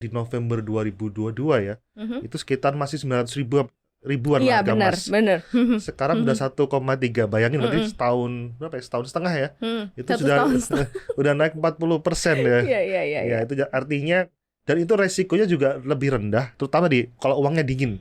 di November 2022 ya, itu sekitar masih 900 ribuan Iya, harga benar, emas. benar. Sekarang udah 1,3, bayangin berarti setahun berapa ya? Setahun setengah ya. Itu Satu sudah tahun setengah. udah naik 40% ya. Iya, iya, iya, Ya iya. itu artinya, dan itu resikonya juga lebih rendah, terutama kalau uangnya dingin.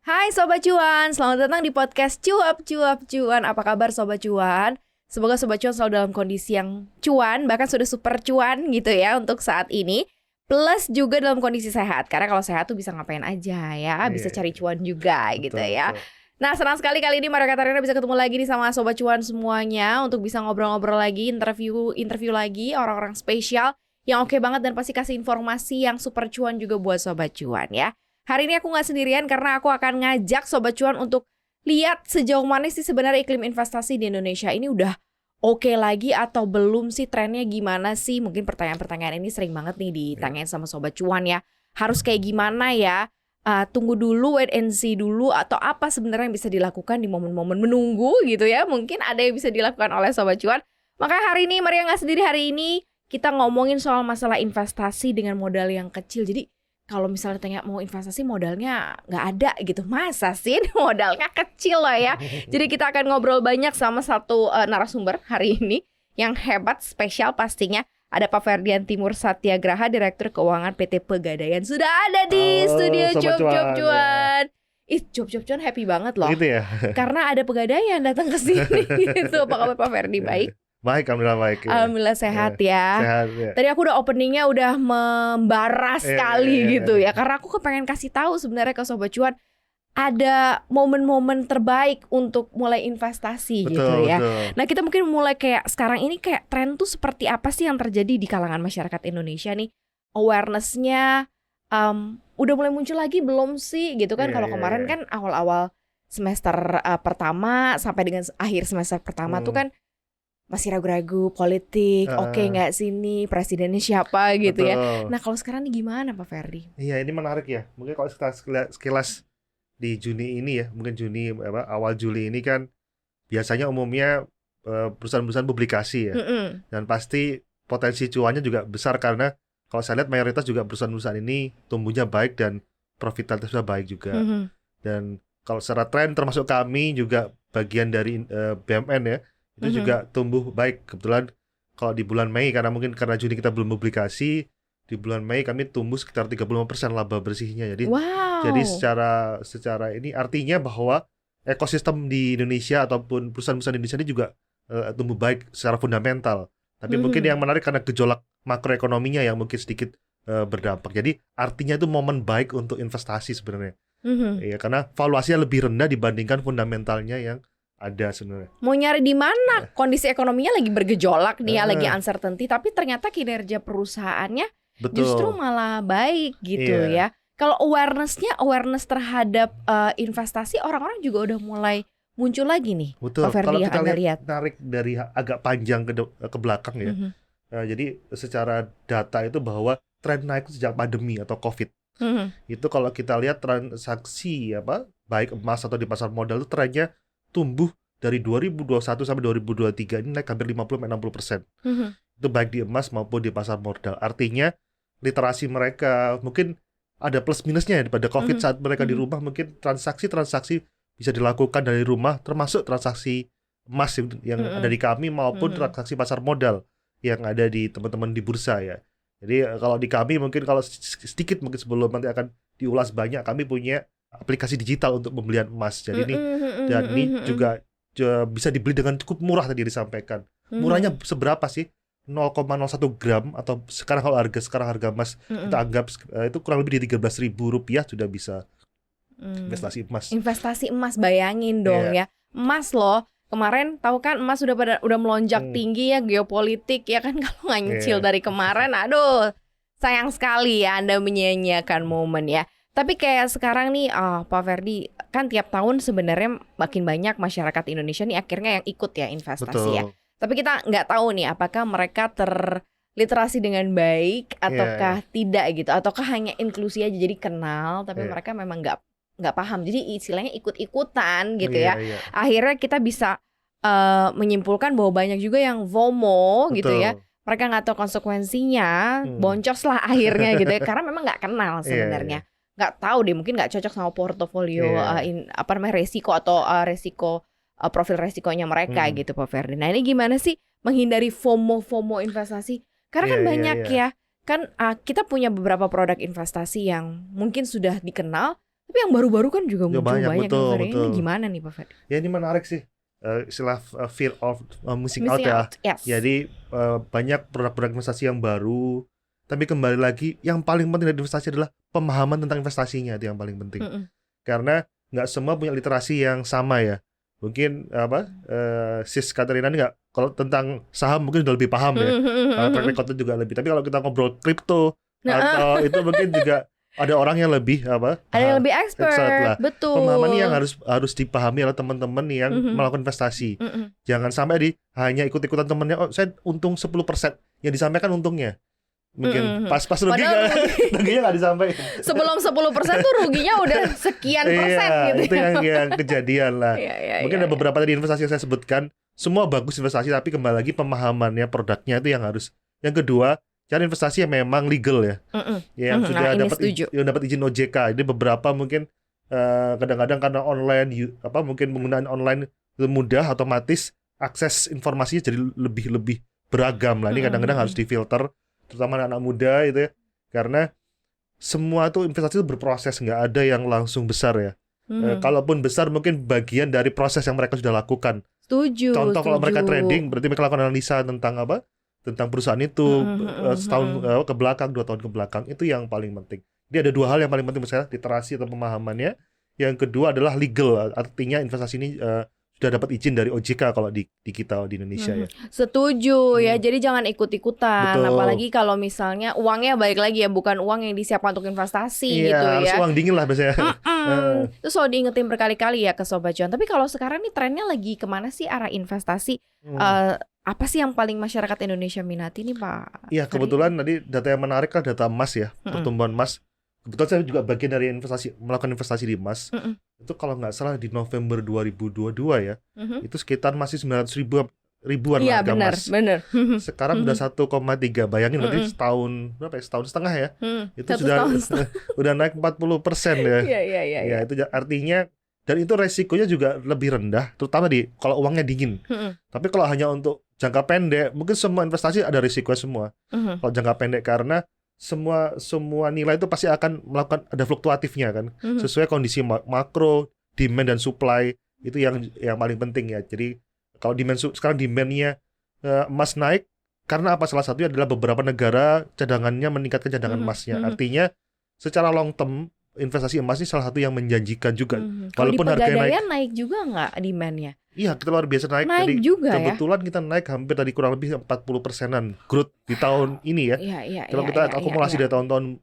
Hai Sobat Cuan, selamat datang di podcast Cuap Cuap Cuan. Apa kabar Sobat Cuan? Semoga Sobat Cuan selalu dalam kondisi yang cuan, bahkan sudah super cuan gitu ya untuk saat ini. Plus juga dalam kondisi sehat, karena kalau sehat tuh bisa ngapain aja ya, bisa cari cuan juga gitu Betul, ya. betul. Nah, senang sekali kali ini Mario Katarina bisa ketemu lagi nih sama Sobat Cuan semuanya untuk bisa ngobrol-ngobrol lagi, interview lagi orang-orang spesial yang oke banget dan pasti kasih informasi yang super cuan juga buat Sobat Cuan ya. Hari ini aku nggak sendirian karena aku akan ngajak Sobat Cuan untuk lihat sejauh mana sih sebenarnya iklim investasi di Indonesia ini udah oke lagi atau belum sih, trennya gimana sih? Mungkin pertanyaan-pertanyaan ini sering banget nih ditanyain sama Sobat Cuan ya. Harus kayak gimana ya? Tunggu dulu, wait and see dulu, atau apa sebenarnya yang bisa dilakukan di momen-momen menunggu gitu ya. Mungkin ada yang bisa dilakukan oleh Sobat Cuan. Makanya hari ini Maria nggak sendiri, hari ini kita ngomongin soal masalah investasi dengan modal yang kecil. Jadi kalau misalnya tanya mau investasi modalnya nggak ada gitu, masa sih modalnya kecil loh ya. Jadi kita akan ngobrol banyak sama satu narasumber hari ini yang hebat, spesial pastinya. Ada Pak Ferdian Timur Satyagraha, Direktur Keuangan PT Pegadaian. Sudah ada di studio Sobat Cuap Cuan, Cuan. Cuap Cuan happy banget loh. Gitu ya. Karena ada Pegadaian datang ke sini gitu. Apa kabar Pak Ferdi? Baik? Baik, alhamdulillah baik. Alhamdulillah sehat ya. Sehat ya. Tadi aku udah openingnya udah membara sekali gitu ya. Karena aku kepengen kasih tahu sebenarnya ke Sobat Cuan ada momen-momen terbaik untuk mulai investasi gitu ya. Betul. Nah, kita mungkin mulai kayak sekarang ini kayak tren tuh seperti apa sih yang terjadi di kalangan masyarakat Indonesia nih? Awareness-nya udah mulai muncul lagi belum sih gitu kan? Kalau kemarin kan awal-awal semester pertama sampai dengan akhir semester pertama tuh kan masih ragu-ragu politik, oke nggak sih nih presidennya siapa gitu ya. Nah, kalau sekarang nih gimana Pak Ferdi? Iya, ini menarik ya. Mungkin kalau kita sekilas di Juni ini ya, mungkin awal Juli ini kan biasanya umumnya perusahaan-perusahaan publikasi ya. Dan pasti potensi cuannya juga besar karena kalau saya lihat mayoritas juga perusahaan-perusahaan ini tumbuhnya baik dan profitabilitasnya baik juga. Dan kalau secara tren termasuk kami juga bagian dari BUMN ya, itu juga tumbuh baik. Kebetulan kalau di bulan Mei, karena Juni kita belum publikasi, di bulan Mei kami tumbuh sekitar 35% laba bersihnya. Jadi secara ini artinya bahwa ekosistem di Indonesia ataupun perusahaan-perusahaan Indonesia ini juga tumbuh baik secara fundamental. Tapi mungkin yang menarik karena gejolak makroekonominya yang mungkin sedikit berdampak. Jadi artinya itu momen baik untuk investasi sebenarnya. Ya, karena valuasinya lebih rendah dibandingkan fundamentalnya yang ada sebenarnya. Mau nyari di mana? Kondisi ekonominya lagi bergejolak nih ya, lagi uncertainty, tapi ternyata kinerja perusahaannya justru malah baik gitu ya. Kalau awareness terhadap investasi, orang-orang juga udah mulai muncul lagi nih. Betul. Pak Ferdi, kalau yang kita Anda lihat tarik dari agak panjang ke belakang ya. Jadi secara data itu bahwa tren naik sejak pandemi atau COVID. Itu kalau kita lihat transaksi baik emas atau di pasar modal itu trennya tumbuh dari 2021 sampai 2023 ini naik hampir 50-60%. Itu baik di emas maupun di pasar modal. Artinya literasi mereka mungkin ada plus minusnya ya. Pada COVID saat mereka di rumah mungkin transaksi bisa dilakukan dari rumah, termasuk transaksi emas yang ada di kami maupun transaksi pasar modal yang ada di teman-teman di bursa ya. Jadi kalau di kami mungkin kalau sedikit mungkin sebelum nanti akan diulas banyak, kami punya aplikasi digital untuk pembelian emas. Jadi ini juga bisa dibeli dengan cukup murah tadi disampaikan. Murahnya seberapa sih? 0,01 gram atau sekarang kalau harga emas kita anggap itu kurang lebih di Rp13.000 sudah bisa investasi emas. Investasi emas, bayangin dong ya. Emas loh. Kemarin tahu kan emas udah melonjak tinggi ya, geopolitik ya kan. Kalau nggak nyicil dari kemarin, aduh sayang sekali ya Anda menyia-nyiakan momen ya. Tapi kayak sekarang nih Pak Ferdi, kan tiap tahun sebenarnya makin banyak masyarakat Indonesia nih akhirnya yang ikut ya investasi ya. Tapi kita nggak tahu nih apakah mereka terliterasi dengan baik ataukah tidak gitu, ataukah hanya inklusi aja, jadi kenal tapi mereka memang nggak nggak paham. Jadi istilahnya ikut-ikutan gitu Iya, ya. iya. Akhirnya kita bisa menyimpulkan bahwa banyak juga yang FOMO gitu ya. Betul. Mereka nggak tahu konsekuensinya, Hmm. boncos lah akhirnya gitu ya. Karena memang nggak kenal Iya, sebenarnya. Nggak tahu deh, mungkin nggak cocok sama portofolio Iya. resiko atau resiko profil resikonya mereka Hmm. gitu Pak Ferdi. Nah ini gimana sih menghindari FOMO investasi? Karena kan Iya, iya, banyak iya. ya. Kan kita punya beberapa produk investasi yang mungkin sudah dikenal, tapi yang baru-baru kan juga Ya, muncul banyak betul, Pak Ferdi. Ini betul. gimana nih Pak Ferdi? Ya ini menarik sih, istilah fear of missing out Missing ya. out, yes. Jadi banyak produk-produk investasi yang baru, tapi kembali lagi yang paling penting dari investasi adalah pemahaman tentang investasinya, itu yang paling penting. Karena nggak semua punya literasi yang sama ya. Mungkin Sis Katerina ini nggak, kalau tentang saham mungkin udah lebih paham ya. Track recordnya juga lebih. Tapi kalau kita ngobrol kripto atau itu mungkin juga ada orang yang lebih ada yang lebih expert lah. betul. Pemahaman ini yang harus dipahami oleh teman-teman yang melakukan investasi. Jangan sampai hanya ikut-ikutan temennya. Oh, saya untung 10%, yang disampaikan untungnya mungkin pas ruginya nggak disampaikan. Sebelum 10% tuh ruginya udah sekian persen gitu. Itu yang kejadian lah. Mungkin ada beberapa tadi investasi yang saya sebutkan, semua bagus investasi, tapi kembali lagi pemahamannya, produknya itu yang harus. Yang kedua, cari investasi yang memang legal ya. Yang sudah dapat izin OJK. Jadi beberapa mungkin kadang-kadang karena online mungkin penggunaan online mudah, otomatis akses informasinya jadi lebih beragam lah. Ini kadang-kadang harus difilter, terutama anak muda itu ya. Karena semua itu investasi itu berproses, nggak ada yang langsung besar ya. Kalaupun besar mungkin bagian dari proses yang mereka sudah lakukan. Contoh kalau mereka trading, berarti mereka lakukan analisa tentang perusahaan itu setahun ke belakang, 2 tahun ke belakang. Itu yang paling penting. Jadi ada 2 hal yang paling penting menurut saya, literasi atau pemahamannya. Yang kedua adalah legal, artinya investasi ini sudah dapat izin dari OJK kalau di kita di Indonesia ya. Setuju ya, jadi jangan ikut-ikutan. Betul. Apalagi kalau misalnya uangnya balik lagi ya, bukan uang yang disiapkan untuk investasi gitu ya. Harus uang dingin lah biasanya. Itu selalu diingetin berkali-kali ya ke Sobat Cuan. Tapi kalau sekarang nih trennya lagi kemana sih arah investasi? Apa sih yang paling masyarakat Indonesia minati nih Pak? Iya, kebetulan tadi data yang menarik kan data emas ya, pertumbuhan emas. Kebetulan saya juga bagian dari melakukan investasi di emas. Itu kalau nggak salah di November 2022 ya, itu sekitar masih 900 ribuan harga emas. Benar. Sekarang udah 1,3. Bayangin berarti setahun setengah ya. Itu udah naik 40% ya. Ya, itu artinya, dan itu resikonya juga lebih rendah, terutama kalau uangnya dingin. Tapi kalau hanya untuk jangka pendek, mungkin semua investasi ada risikonya semua. Kalau jangka pendek, karena semua nilai itu pasti akan ada fluktuatifnya kan, sesuai kondisi makro, demand dan supply. Itu yang paling penting ya. Jadi kalau sekarang demandnya emas naik, karena apa? Salah satunya adalah beberapa negara cadangannya meningkatkan cadangan emasnya. Artinya secara long term investasi emas ini salah satu yang menjanjikan juga. Walaupun harganya naik juga nggak demandnya? Iya, kita luar biasa naik. Naik juga kebetulan kita naik hampir tadi kurang lebih 40%-an growth di tahun ini ya. Kalau kita akumulasi dari tahun-tahun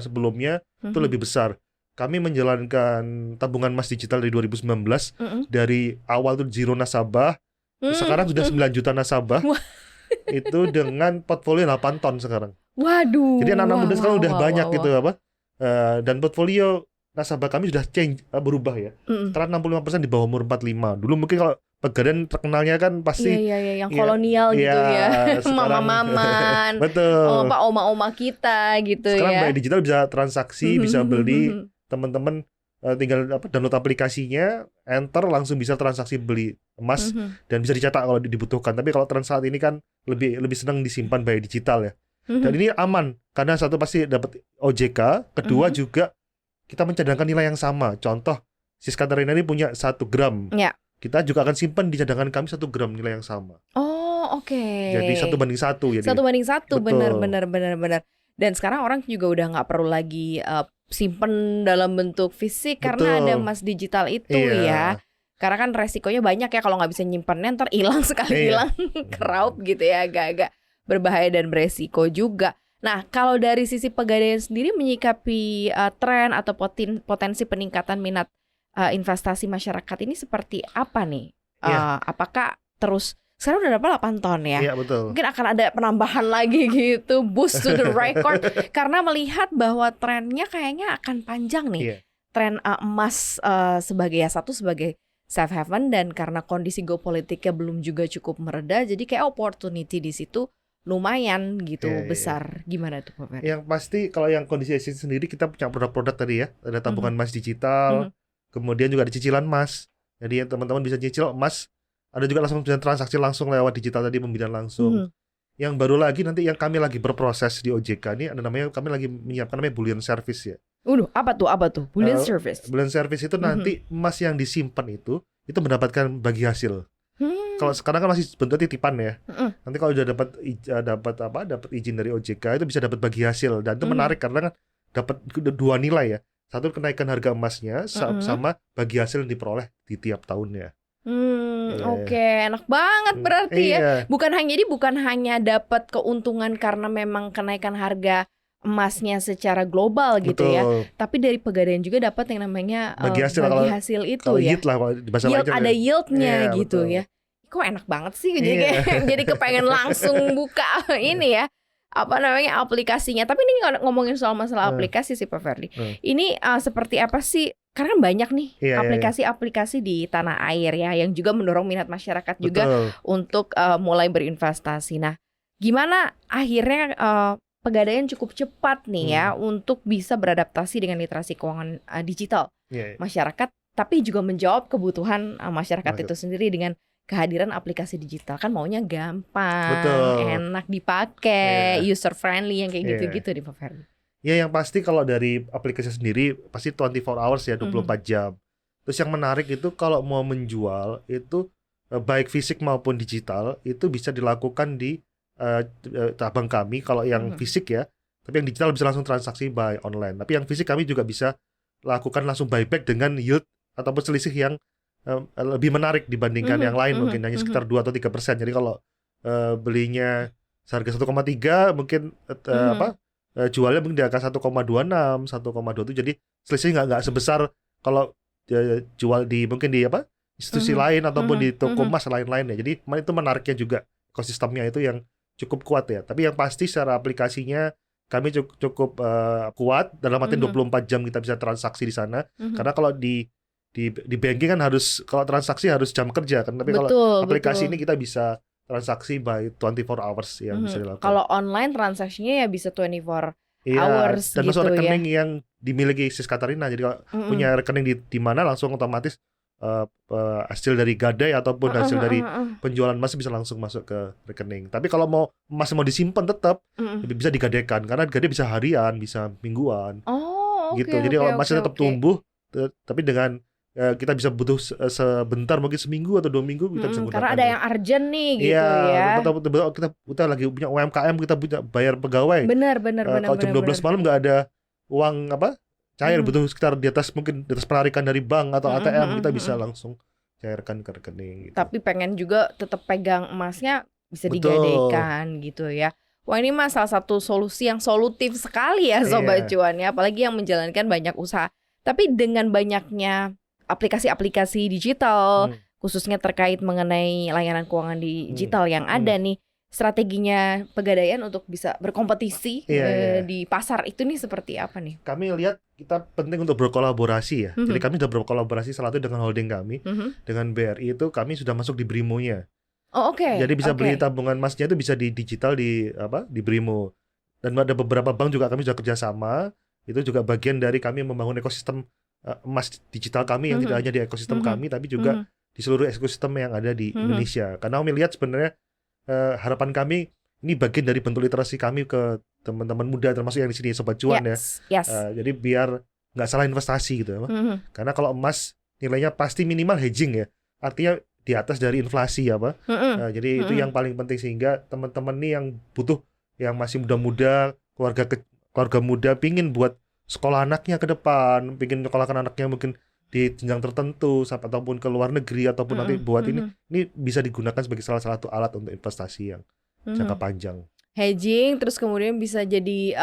sebelumnya itu lebih besar. Kami menjalankan tabungan emas digital dari 2019, dari awal itu zero nasabah, sekarang sudah 9 juta nasabah. Itu dengan portfolio 8 ton sekarang. Waduh. Jadi anak-anak muda sekarang udah banyak gitu dan portfolio nasabah kami sudah berubah ya. Sekarang 65% di bawah umur 45. Dulu mungkin kalau Pegadaian terkenalnya kan pasti yang kolonial gitu ya. Mama-maman. Betul. Oma-oma kita gitu. Sekarang by digital bisa transaksi, bisa beli. Teman-teman tinggal download aplikasinya, enter, langsung bisa transaksi beli emas dan bisa dicetak kalau dibutuhkan. Tapi kalau saat ini kan lebih senang disimpan by digital ya. Dan ini aman karena satu pasti dapat OJK, kedua juga kita mencadangkan nilai yang sama. Contoh, Sis Katerina ini punya 1 gram. Kita juga akan simpan di cadangan kami 1 gram nilai yang sama. Oh, oke. Jadi 1:1. 1:1, benar. Dan sekarang orang juga udah nggak perlu lagi simpen dalam bentuk fisik karena ada emas digital itu ya. Karena kan resikonya banyak ya, kalau nggak bisa nyimpennya ntar hilang sekali hilang keraup gitu ya, agak-agak berbahaya dan beresiko juga. Nah, kalau dari sisi Pegadaian sendiri menyikapi tren atau potensi peningkatan minat investasi masyarakat ini seperti apa nih? Apakah terus sekarang udah dapat 8 ton ya? Iya, betul. Mungkin akan ada penambahan lagi gitu, boost to the record karena melihat bahwa trennya kayaknya akan panjang nih. tren emas sebagai safe haven, dan karena kondisi geopolitiknya belum juga cukup mereda, jadi kayak opportunity di situ lumayan gitu besar. Gimana tuh Pak Ferry? Yang pasti kalau yang kondisi sendiri kita punya produk-produk tadi ya, ada tabungan emas digital, kemudian juga ada cicilan emas. Jadi teman-teman bisa cicil emas, ada juga langsung bisa transaksi langsung lewat digital tadi, pembelian langsung. Yang baru lagi nanti yang kami lagi berproses di OJK ini ada namanya, kami lagi menyiapkan namanya bullion service ya. Apa tuh? Bullion service. Bullion service itu nanti emas yang disimpan itu mendapatkan bagi hasil. Kalau sekarang kan masih bentuk titipan ya. Nanti kalau udah dapat izin dari OJK itu bisa dapat bagi hasil, dan itu menarik karena kan dapat dua nilai ya. Satu kenaikan harga emasnya sama bagi hasil yang diperoleh di tiap tahunnya. Oke, enak banget berarti ya. Bukan hanya dapat keuntungan karena memang kenaikan harga emasnya secara global gitu. Betul. Ya. Tapi dari Pegadaian juga dapat yang namanya bagi hasil itu kalau ya. Yield lah kalau di bahasa yield, ada yieldnya gitu betul. Ya. Kok enak banget sih, jadi kepengen langsung buka ini ya. Aplikasinya. Tapi ini ngomongin soal masalah aplikasi sih Pak Ferdy. Ini seperti apa sih? Karena banyak nih aplikasi-aplikasi di tanah air ya, yang juga mendorong minat masyarakat juga untuk mulai berinvestasi. Nah, gimana akhirnya Pegadaian cukup cepat nih ya untuk bisa beradaptasi dengan literasi keuangan digital masyarakat, tapi juga menjawab kebutuhan masyarakat itu sendiri dengan kehadiran aplikasi digital. Kan maunya gampang, enak dipakai, user friendly yang kayak gitu-gitu di Pak Ferdy. Ya, yang pasti kalau dari aplikasi sendiri pasti 24 hours ya, 24 jam. Terus yang menarik itu kalau mau menjual itu baik fisik maupun digital itu bisa dilakukan di cabang kami kalau yang fisik ya. Tapi yang digital bisa langsung transaksi by online. Tapi yang fisik kami juga bisa lakukan langsung buyback dengan yield ataupun selisih yang lebih menarik dibandingkan yang lain, mungkin hanya sekitar 2 atau 3%. Jadi kalau belinya seharga 1,3 mungkin jualnya mungkin di angka 1,26, 1,27. Jadi selisihnya nggak sebesar kalau jual di mungkin di institusi lain ataupun di toko emas lain-lainnya. Jadi itu menariknya juga, ekosistemnya itu yang cukup kuat ya. Tapi yang pasti secara aplikasinya kami cukup kuat, dalam arti 24 jam kita bisa transaksi di sana. Karena kalau di banking kan harus, kalau transaksi harus jam kerja kan. Tapi kalau aplikasi ini kita bisa transaksi by 24 hours yang bisa dilakukan. Kalau online transaksinya ya bisa 24 hours dan gitu masuk rekening ya. yang dimiliki Sis Katarina. Jadi kalau punya rekening di mana langsung otomatis hasil dari gadai ataupun hasil dari penjualan emas bisa langsung masuk ke rekening. Tapi kalau masih mau disimpan tetap bisa digadaikan, karena gadai bisa harian, bisa mingguan. Gitu. Jadi kalau masih tetap tumbuh, tapi dengan kita bisa butuh sebentar, mungkin seminggu atau 2 minggu kita bisa gunakan. Karena ada yang urgent nih gitu ya. Betul, kita lagi punya UMKM, kita punya bayar pegawai. Benar. Kalau jam 12 malam nggak ada uang cair, butuh sekitar di atas penarikan dari bank atau ATM, kita bisa langsung cairkan ke rekening gitu. Tapi pengen juga tetap pegang emasnya bisa digadaikan gitu ya. Wah, ini salah satu solusi yang solutif sekali ya Sobat Cuan ya, apalagi yang menjalankan banyak usaha. Tapi dengan banyaknya aplikasi-aplikasi digital, khususnya terkait mengenai layanan keuangan digital yang ada nih, strateginya Pegadaian untuk bisa berkompetisi di pasar itu nih seperti apa nih? Kami lihat kita penting untuk berkolaborasi ya. Jadi kami sudah berkolaborasi salah satu dengan holding kami, dengan BRI itu kami sudah masuk di Brimo-nya. Jadi bisa beli tabungan emasnya itu bisa di digital di Brimo. Dan ada beberapa bank juga kami sudah kerjasama. Itu juga bagian dari kami membangun ekosistem emas digital kami yang tidak hanya di ekosistem kami, tapi juga di seluruh ekosistem yang ada di Indonesia. Karena kami lihat sebenarnya harapan kami ini bagian dari bentuk literasi kami ke teman-teman muda, termasuk yang di sini Sobat Cuan ya. Jadi biar nggak salah investasi gitu ya. Karena kalau emas nilainya pasti minimal hedging ya, artinya di atas dari inflasi ya Pak. Jadi itu yang paling penting, sehingga teman-teman nih yang butuh, yang masih muda-muda, keluarga muda pingin buat sekolah anaknya ke depan, pingin sekolahkan anaknya mungkin di jenjang tertentu ataupun ke luar negeri ataupun nanti buat ini bisa digunakan sebagai salah satu alat untuk investasi yang jangka panjang. Hedging, terus kemudian bisa jadi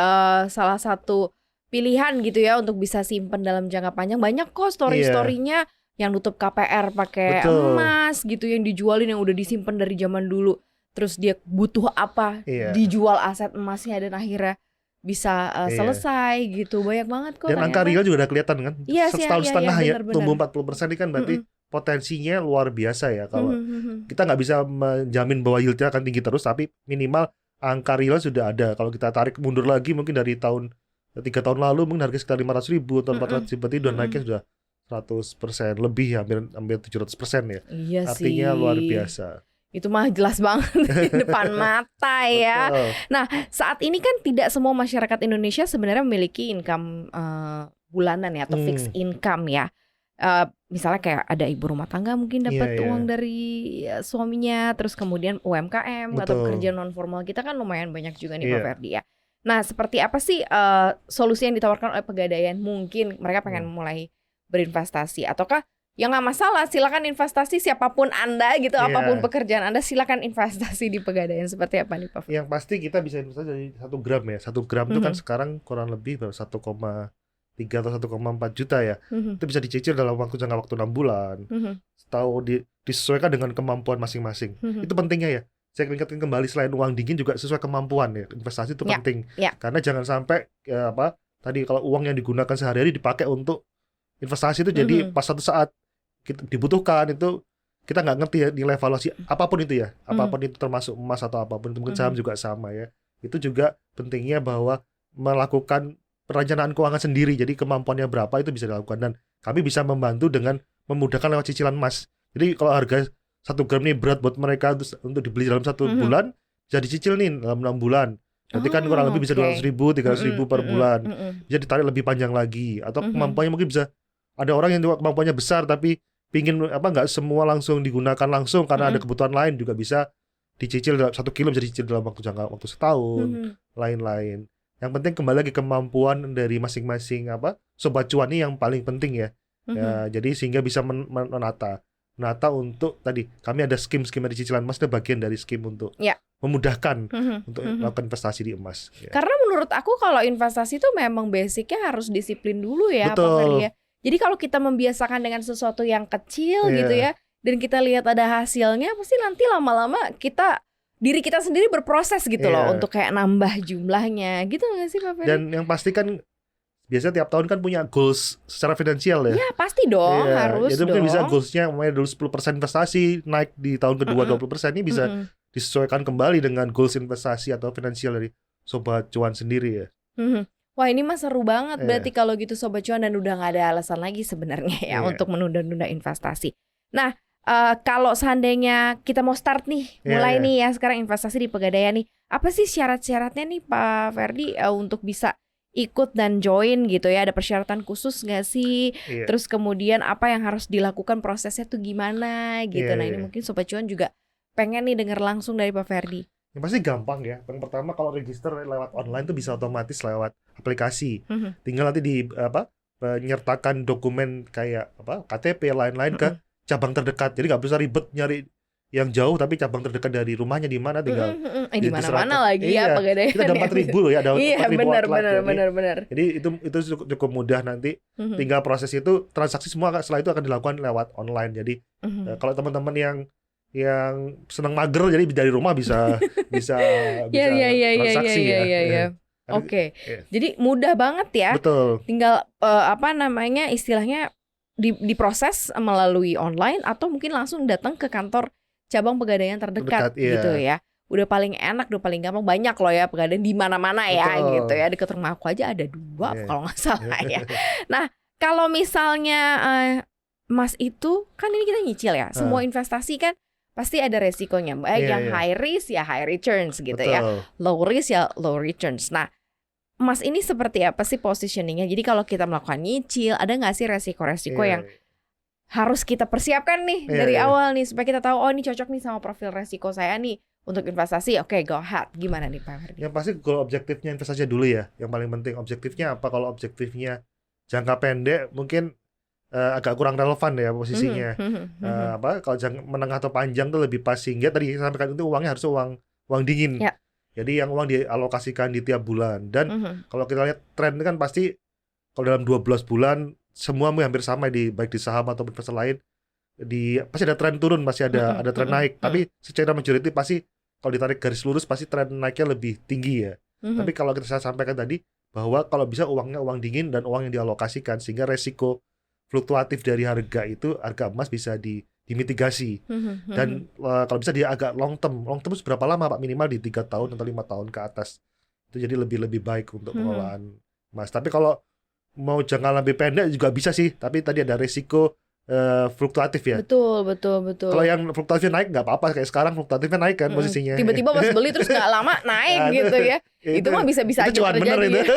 salah satu pilihan gitu ya untuk bisa simpen dalam jangka panjang. Banyak kok story-storynya yang nutup KPR pakai emas gitu, yang dijualin yang udah disimpan dari zaman dulu. Terus dia butuh apa, dijual aset emasnya dan akhirnya bisa selesai gitu. Banyak banget kok. Dan angka real juga udah kelihatan kan. Iya, Setahun iya, setengah ya bener-bener. tumbuh 40% ini kan berarti potensinya luar biasa ya. Kalau kita nggak bisa menjamin bahwa yieldnya akan tinggi terus, tapi minimal angka real sudah ada. Kalau kita tarik mundur lagi mungkin dari 3 tahun lalu mungkin harga sekitar 500.000 atau 400.000, berarti udah naiknya sudah 100% lebih, hampir 700% ya. Iya Artinya sih. luar biasa. Itu mah jelas banget di depan mata ya. Betul. Nah, saat ini kan tidak semua masyarakat Indonesia sebenarnya memiliki income bulanan ya, atau fixed income ya. Misalnya kayak ada ibu rumah tangga mungkin dapat uang dari suaminya, terus kemudian UMKM atau pekerjaan non formal kita kan lumayan banyak juga nih Pak Ferdi ya. Nah, seperti apa sih solusi yang ditawarkan oleh Pegadaian? Mungkin mereka pengen mulai berinvestasi, ataukah ya nggak masalah, silakan investasi siapapun Anda gitu, apapun pekerjaan Anda, silakan investasi di Pegadaian. Seperti apa nih Pak Ferdi? Yang pasti kita bisa investasi dari 1 gram ya. 1 gram itu kan sekarang kurang lebih 1,3 atau 1,4 juta ya. Itu bisa dicicil dalam jangka waktu 6 bulan. Tahu disesuaikan dengan kemampuan masing-masing. Itu pentingnya ya. Saya ingatkan kembali, selain uang dingin juga sesuai kemampuan ya. Investasi itu penting. Karena jangan sampai tadi kalau uang yang digunakan sehari-hari dipakai untuk investasi itu jadi pas satu saat kita dibutuhkan itu kita nggak ngerti ya nilai valuasi apapun itu ya. Apapun itu termasuk emas atau apapun itu, mungkin saham juga sama ya. Itu juga pentingnya bahwa melakukan perencanaan keuangan sendiri. Jadi kemampuannya berapa itu bisa dilakukan, dan kami bisa membantu dengan memudahkan lewat cicilan emas. Jadi kalau harga 1 gram ini berat buat mereka untuk dibeli dalam 1 bulan, bisa dicicil nih dalam 6 bulan. Nanti kan kurang lebih bisa 200.000, 300.000 per bulan. Bisa ditarik lebih panjang lagi. Atau kemampuannya mungkin bisa, ada orang yang juga kemampuannya besar tapi pingin nggak semua langsung digunakan langsung karena ada kebutuhan lain, juga bisa dicicil dalam 1 kilo, bisa dicicil dalam jangka waktu setahun, lain-lain. Yang penting kembali lagi kemampuan dari masing-masing sobat cuan ini yang paling penting ya. Jadi sehingga bisa menata untuk tadi kami ada skim-skim dari cicilan emas, itu bagian dari skim untuk memudahkan untuk melakukan investasi di emas. Karena menurut aku kalau investasi itu memang basicnya harus disiplin dulu ya, Betul. Pak Ferdi ya. Jadi kalau kita membiasakan dengan sesuatu yang kecil gitu ya, dan kita lihat ada hasilnya, pasti nanti lama-lama diri kita sendiri berproses gitu loh untuk kayak nambah jumlahnya gitu nggak sih Pak Ferdi? Dan yang pasti kan biasanya tiap tahun kan punya goals secara finansial ya. Ya pasti dong, harus jadi dong. mungkin bisa goalsnya mulai dulu 10% investasi, naik di tahun kedua 20%, ini bisa disesuaikan kembali dengan goals investasi atau finansial dari sobat cuan sendiri ya. Wah, ini mah seru banget berarti kalau gitu sobat cuan, dan udah nggak ada alasan lagi sebenarnya ya untuk menunda-nunda investasi. Nah, kalau seandainya kita mau start nih, mulai nih ya sekarang investasi di Pegadaian nih, apa sih syarat-syaratnya nih Pak Ferdi untuk bisa ikut dan join gitu ya? Ada persyaratan khusus nggak sih? Terus kemudian apa yang harus dilakukan, prosesnya tuh gimana gitu? Nah, ini mungkin sobat cuan juga pengen nih dengar langsung dari Pak Ferdi. Yang pasti gampang ya. Yang pertama, kalau register lewat online tuh bisa otomatis lewat aplikasi. Tinggal nanti menyertakan dokumen kayak KTP lain-lain ke cabang terdekat. Jadi nggak usah ribet nyari yang jauh, tapi cabang terdekat dari rumahnya di mana tinggal di mana-mana lagi ya Pegadaian. Kita ada 4.000 loh ya, ada 4.000 benar. Jadi itu cukup mudah nanti. Tinggal proses itu, transaksi semua setelah itu akan dilakukan lewat online. Jadi kalau teman-teman yang senang mager, jadi dari rumah bisa transaksi ya. Oke. Jadi mudah banget ya. Betul. Tinggal istilahnya diproses melalui online, atau mungkin langsung datang ke kantor cabang Pegadaian terdekat gitu ya. Udah paling enak, udah paling gampang. Banyak loh ya Pegadaian di mana-mana ya gitu ya. Dekat rumah aku aja ada 2 kalau nggak salah ya. Nah, kalau misalnya Mas itu kan ini kita nyicil ya. Semua investasi kan pasti ada resikonya, baik yang high risk ya high returns gitu ya, low risk ya low returns. Nah, Mas ini seperti apa sih positioningnya? Jadi kalau kita melakukan nyicil, ada nggak sih resiko-resiko yang harus kita persiapkan nih dari awal nih, supaya kita tahu ini cocok nih sama profil resiko saya nih untuk investasi. Oke, go ahead. Gimana nih Pak Ferdi? Yang pasti goal objektifnya investasi dulu ya, yang paling penting. Objektifnya apa? Kalau objektifnya jangka pendek mungkin agak kurang relevan ya posisinya. Kalau menengah atau panjang tuh lebih pas, sehingga tadi saya sampaikan itu uangnya harus uang dingin. Jadi yang uang dialokasikan di tiap bulan. Dan kalau kita lihat tren kan pasti kalau dalam 12 bulan semua hampir sama, baik di saham atau investasi lain, pasti ada tren turun, pasti ada tren naik. Tapi secara majority pasti kalau ditarik garis lurus pasti tren naiknya lebih tinggi ya. Tapi kalau saya sampaikan tadi bahwa kalau bisa uangnya uang dingin dan uang yang dialokasikan sehingga resiko fluktuatif dari harga emas bisa dimitigasi. Dan kalau bisa dia agak long term berapa lama Pak? Minimal di 3 tahun atau 5 tahun ke atas. Itu jadi lebih baik untuk pengelolaan emas. Tapi kalau mau jangka lebih pendek juga bisa sih, tapi tadi ada resiko fluktuatif ya. Betul. Kalau yang fluktuatifnya naik nggak apa-apa, kayak sekarang fluktuatifnya naik kan posisinya. Tiba-tiba pas beli terus nggak lama naik gitu ya. Itu mah bisa-bisa aja terjadi.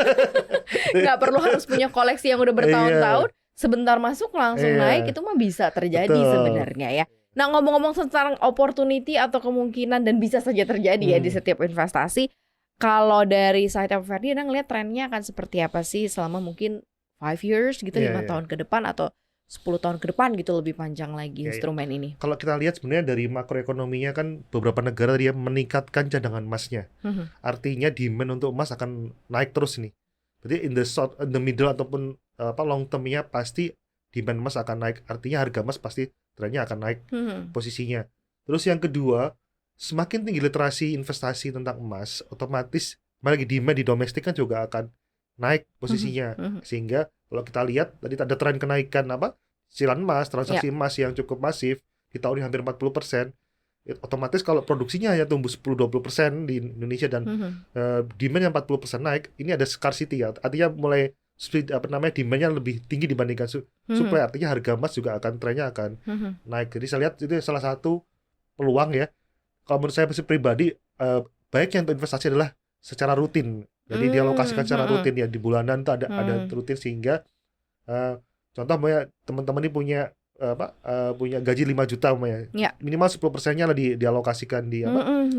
Nggak perlu harus punya koleksi yang udah bertahun-tahun, sebentar masuk langsung naik, itu mah bisa terjadi sebenarnya ya. Nah, ngomong-ngomong tentang opportunity atau kemungkinan dan bisa saja terjadi ya di setiap investasi. Kalau dari side of Ferdi, Anda ngeliat trennya akan seperti apa sih selama mungkin 5 years gitu, 5 tahun ke depan atau 10 tahun ke depan gitu, lebih panjang lagi instrumen ini. Kalau kita lihat sebenarnya dari makroekonominya kan beberapa negara dia meningkatkan cadangan emasnya. Artinya demand untuk emas akan naik terus nih. Berarti in the middle ataupun long termnya pasti demand emas akan naik. Artinya harga emas pasti trennya akan naik posisinya. Terus yang kedua, semakin tinggi literasi investasi tentang emas, otomatis lagi demand di domestik kan juga akan naik posisinya. Sehingga kalau kita lihat tadi ada tren kenaikan silan emas, transaksi emas yang cukup masif di tahun ini hampir 40%. Otomatis kalau produksinya hanya tumbuh 10-20% di Indonesia dan demand yang 40% naik, ini ada scarcity ya. Artinya mulai demand-nya lebih tinggi dibandingkan supply, artinya harga emas juga trennya akan naik. Jadi saya lihat itu salah satu peluang ya. Kalau menurut saya pribadi, baiknya untuk investasi adalah secara rutin. Jadi dialokasikan secara rutin ya, di bulanan itu ada rutin, sehingga contoh teman-teman ini punya gaji 5 juta minimal 10%-nya lah dialokasikan di 500.000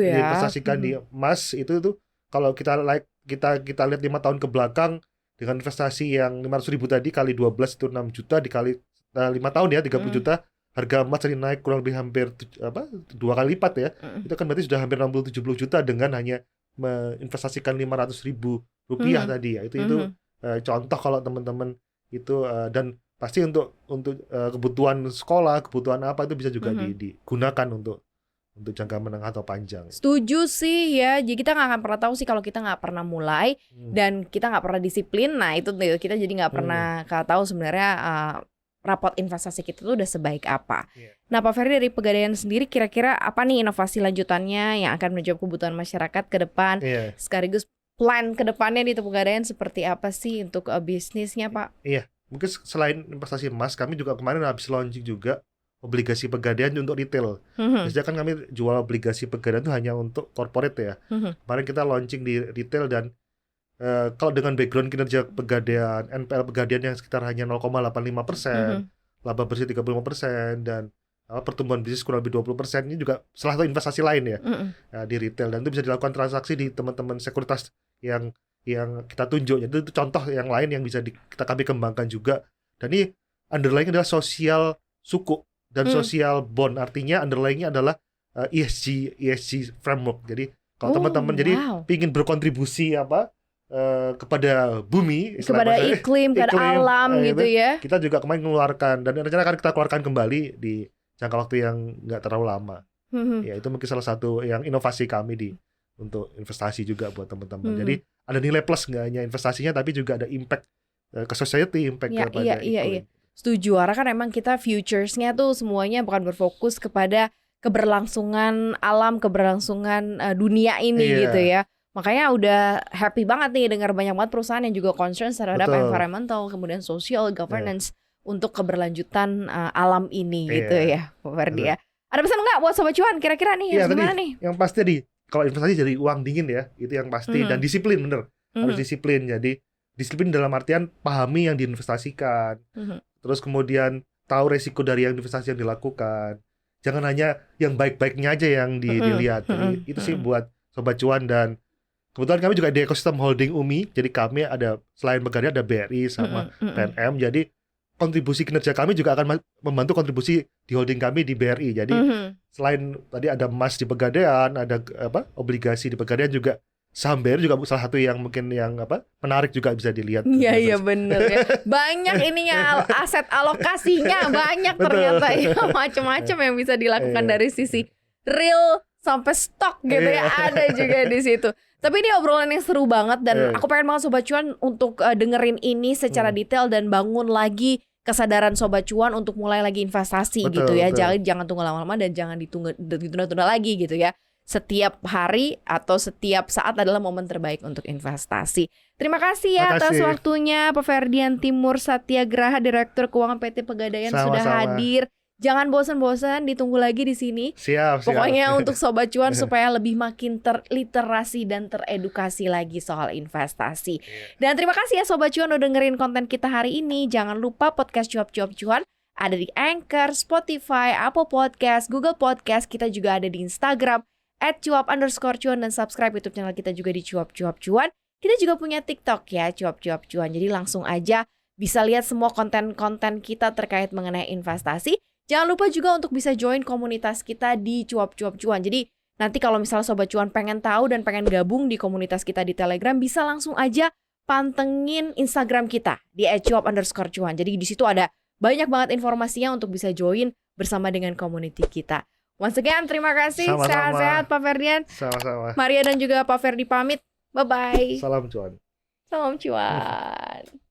ya. Diinvestasikan di emas itu kalau kita lihat 5 tahun ke belakang dengan investasi yang 500.000 tadi kali 12 itu 6 juta dikali 5 tahun ya 30 juta. Harga emas jadi naik kurang lebih hampir 2 kali lipat ya. Itu kan berarti sudah hampir 60-70 juta dengan hanya menginvestasikan 500.000 rupiah tadi ya. Itu contoh kalau teman-teman itu dan pasti untuk kebutuhan sekolah, kebutuhan apa itu bisa juga digunakan untuk jangka menengah atau panjang. Setuju sih ya. Jadi kita nggak akan pernah tahu sih kalau kita nggak pernah mulai dan kita nggak pernah disiplin. Nah itu kita jadi nggak pernah tahu sebenarnya raport investasi kita tuh udah sebaik apa. Nah Pak Ferdi, dari Pegadaian sendiri kira-kira apa nih inovasi lanjutannya yang akan menjawab kebutuhan masyarakat ke depan? Sekaligus plan ke depannya di Pegadaian seperti apa sih untuk bisnisnya Pak? Iya, mungkin selain investasi emas, kami juga kemarin habis launching juga obligasi Pegadaian untuk retail. Biasanya kan kami jual obligasi Pegadaian itu hanya untuk corporate ya. Kemarin kita launching di retail dan kalau dengan background kinerja Pegadaian, NPL Pegadaian yang sekitar hanya 0,85%, laba bersih 35%, dan pertumbuhan bisnis kurang lebih 20%, ini juga salah satu investasi lain ya, di retail, dan itu bisa dilakukan transaksi di teman-teman sekuritas yang kita tunjuk. Jadi itu contoh yang lain yang bisa kami kembangkan juga. Dan ini underlying adalah sosial suku dan sosial bond, artinya underlying-nya adalah ESG framework. Jadi kalau teman-teman jadi ingin berkontribusi kepada bumi, kepada iklim, kepada alam gitu ya. Kita juga kemarin mengeluarkan dan rencana akan kita keluarkan kembali di jangka waktu yang nggak terlalu lama. Ya itu mungkin salah satu yang inovasi kami untuk investasi juga buat teman-teman. Jadi ada nilai plus nggak hanya investasinya, tapi juga ada impact ke society, impact kepada iklim. Setuju, karena kan emang kita futures-nya tuh semuanya bukan berfokus kepada keberlangsungan alam, keberlangsungan dunia ini gitu ya. Makanya udah happy banget nih dengar banyak banget perusahaan yang juga concern terhadap environmental, kemudian social governance untuk keberlanjutan alam ini gitu ya, Pak Ferdi ya. Ada pesan nggak buat Sobat Cuan kira-kira nih harus gimana nih? Yang pasti kalau investasi jadi uang dingin ya, itu yang pasti, dan disiplin bener, harus disiplin. Jadi disiplin dalam artian pahami yang diinvestasikan, terus kemudian tahu resiko dari yang investasi yang dilakukan. Jangan hanya yang baik-baiknya aja yang dilihat. Jadi itu sih buat Sobat Cuan. Dan kebetulan kami juga di ekosistem holding UMI, jadi kami ada selain Pegadaian ada BRI sama PNM, jadi kontribusi kinerja kami juga akan membantu kontribusi di holding kami di BRI. Jadi selain tadi ada emas di Pegadaian, ada obligasi di Pegadaian, juga saham BRI juga salah satu yang mungkin yang menarik juga bisa dilihat. Iya benar ya. Banyak ininya aset alokasinya banyak ternyata ya, macam-macam yang bisa dilakukan dari sisi real sampai stok gitu ya, ada juga di situ. Tapi ini obrolan yang seru banget dan aku pengen banget Sobat Cuan untuk dengerin ini secara detail dan bangun lagi kesadaran Sobat Cuan untuk mulai lagi investasi gitu ya. Jangan tunggu lama-lama dan jangan ditunda-tunda lagi gitu ya. Setiap hari atau setiap saat adalah momen terbaik untuk investasi. Terima kasih ya atas waktunya Pak Ferdian Timur Satyagraha, Direktur Keuangan PT Pegadaian sudah hadir. Jangan bosan-bosan, ditunggu lagi di sini. Siap. Pokoknya untuk Sobat Cuan supaya lebih makin terliterasi dan teredukasi lagi soal investasi. Dan terima kasih ya Sobat Cuan udah dengerin konten kita hari ini. Jangan lupa podcast Cuap-Cuap Cuan ada di Anchor, Spotify, Apple Podcast, Google Podcast. Kita juga ada di Instagram @cuap_cuan dan subscribe YouTube channel kita juga di Cuap-Cuap Cuan. Kita juga punya TikTok ya, Cuap-Cuap Cuan. Jadi langsung aja bisa lihat semua konten-konten kita terkait mengenai investasi. Jangan lupa juga untuk bisa join komunitas kita di Cuap-Cuap Cuan. Jadi nanti kalau misalnya Sobat Cuan pengen tahu dan pengen gabung di komunitas kita di Telegram, bisa langsung aja pantengin Instagram kita di @cuap_cuan. Jadi di situ ada banyak banget informasinya untuk bisa join bersama dengan community kita. Once again, terima kasih. Sehat-sehat Pak Ferdian. Sama-sama. Maria dan juga Pak Ferdi pamit. Bye-bye. Salam cuan. Salam cuan.